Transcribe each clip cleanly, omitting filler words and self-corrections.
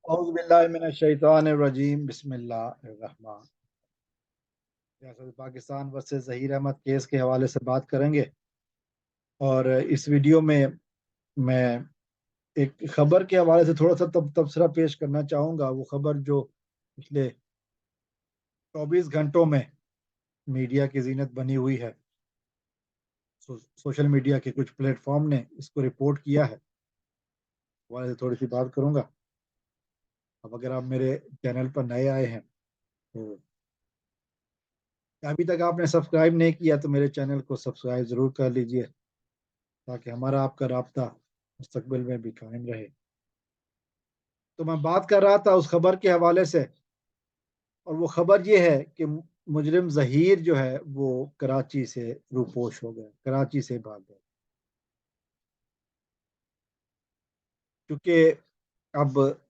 औज़ु बिल्लाहि मिनश शैतानिर रजीम बिस्मिल्लाहिर रहमान। रियासत Pakistan versus Zaheer Ahmad case के हवाले से बात करेंगे। और इस वीडियो में मैं एक खबर के हवाले से थोड़ा सा तबसरा पेश करना चाहूँगा। वो खबर जो पिछले 24 घंटों में मीडिया की ज़ीनत बनी हुई है। सोशल मीडिया के कुछ प्लेटफॉर्म ने इसको रिपोर्ट किया है, हवाले से थोड़ी सी बात करूँगा। अब अगर आप मेरे चैनल पर नए आए हैं तो अभी तक आपने सब्सक्राइब नहीं किया तो मेरे चैनल को सब्सक्राइब ज़रूर कर लीजिए, ताकि हमारा आपका राब्ता मुस्तकबिल में भी कायम रहे। तो मैं बात कर रहा था उस खबर के हवाले से, और वो खबर ये है कि मुजरिम ज़हीर जो है वो कराची से रूपोश हो गया, कराची से भाग गया। क्योंकि अब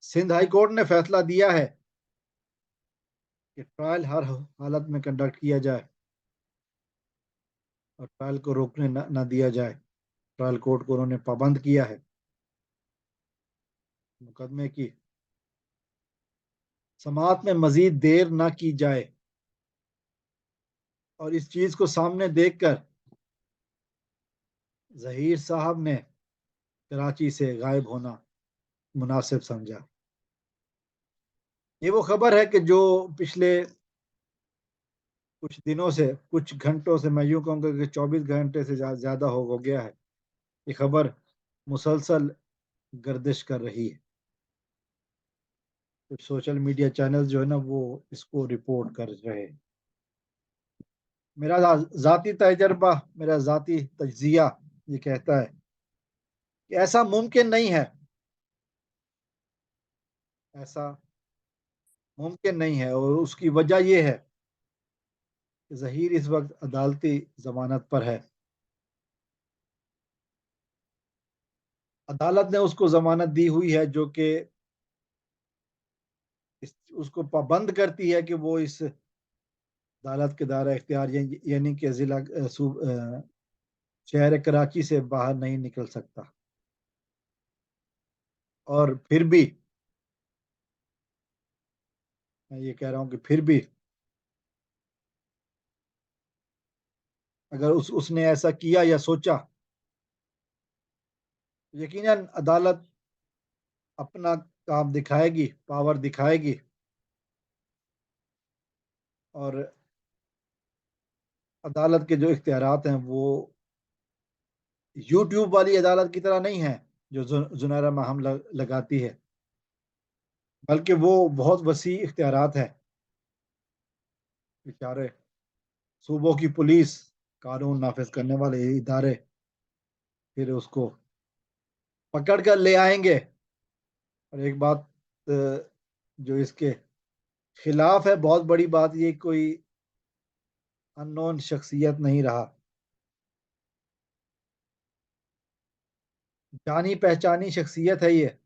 सिंध हाई कोर्ट ने फैसला दिया है कि ट्रायल हर हालत में कंडक्ट किया जाए और ट्रायल को रोकने न दिया जाए। ट्रायल कोर्ट को उन्होंने पाबंद किया है मुकदमे की समाअत में मजीद देर न की जाए। और इस चीज को सामने देखकर जहीर साहब ने कराची से गायब होना मुनासिब समझा। ये वो खबर है कि जो पिछले कुछ दिनों से, कुछ घंटों से, मैं यूं कहूँगा कि 24 घंटे से ज्यादा हो गया है, ये खबर मुसलसल गर्दिश कर रही है। कुछ सोशल मीडिया चैनल जो है ना वो इसको रिपोर्ट कर रहे हैं। मेरा जाती तजर्बा, मेरा जाती तजिया ये कहता है कि ऐसा मुमकिन नहीं है, ऐसा मुमकिन नहीं है। और उसकी वजह यह है कि ज़हीर इस वक्त अदालती जमानत पर है। अदालत ने उसको जमानत दी हुई है जो कि उसको पाबंद करती है कि वो इस अदालत के दायरा इख्तियार यानी कि जिला शहर कराची से बाहर नहीं निकल सकता। और फिर भी मैं ये कह रहा हूँ कि फिर भी अगर उसने ऐसा किया या सोचा, यकीनन अदालत अपना काम दिखाएगी, पावर दिखाएगी। और अदालत के जो इख्तियारात हैं वो यूट्यूब वाली अदालत की तरह नहीं है जो जुनैरा महम लगाती है, बल्कि वो बहुत वसी इख्तियारात है। बेचारे सूबों की पुलिस, कानून नाफिज करने वाले इदारे फिर उसको पकड़ कर ले आएंगे। और एक बात जो इसके खिलाफ है, बहुत बड़ी बात, ये कोई अननोन शख्सियत नहीं रहा, जानी पहचानी शख्सियत है ये।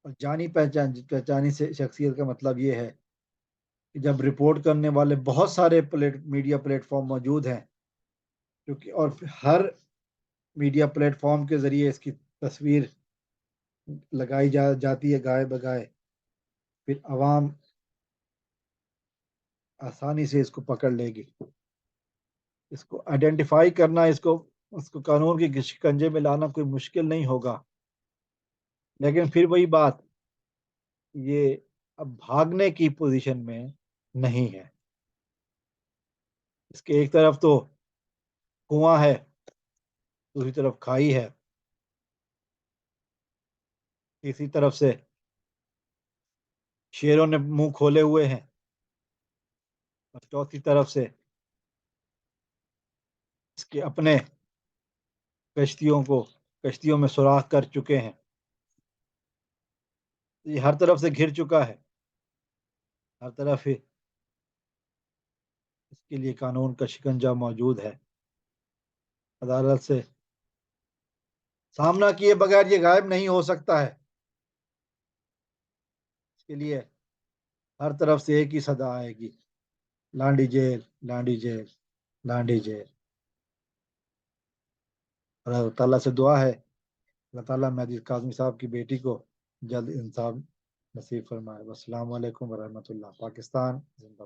और जानी पहचानी से शख्सियत का मतलब ये है कि जब रिपोर्ट करने वाले बहुत सारे मीडिया प्लेटफॉर्म मौजूद हैं, क्योंकि और हर मीडिया प्लेटफॉर्म के जरिए इसकी तस्वीर लगाई जाती है गाए बगाए, फिर आवाम आसानी से इसको पकड़ लेगी। इसको आइडेंटिफाई करना, इसको कानून के शिकंजे में लाना कोई मुश्किल नहीं होगा। लेकिन फिर वही बात, ये अब भागने की पोजीशन में नहीं है। इसके एक तरफ तो कुआं है, दूसरी तरफ खाई है, तीसरी तरफ से शेरों ने मुंह खोले हुए हैं, और चौथी तरफ से इसके अपने कश्तियों में सुराख कर चुके हैं। ये हर तरफ से घिर चुका है, हर तरफ ही इसके लिए कानून का शिकंजा मौजूद है। अदालत से सामना किए बगैर ये गायब नहीं हो सकता है। इसके लिए हर तरफ से एक ही सदा आएगी, लांडी जेल, लांडी जेल, लांडी जेल। और अल्लाह ताला से दुआ है अल्लाह ताला महदी काज़मी साहब की बेटी को जल्द इंसाफ नसीब फरमाए। अस्सलाम वालेकुम वरहमतुल्लाह। पाकिस्तान जिंदाबाद।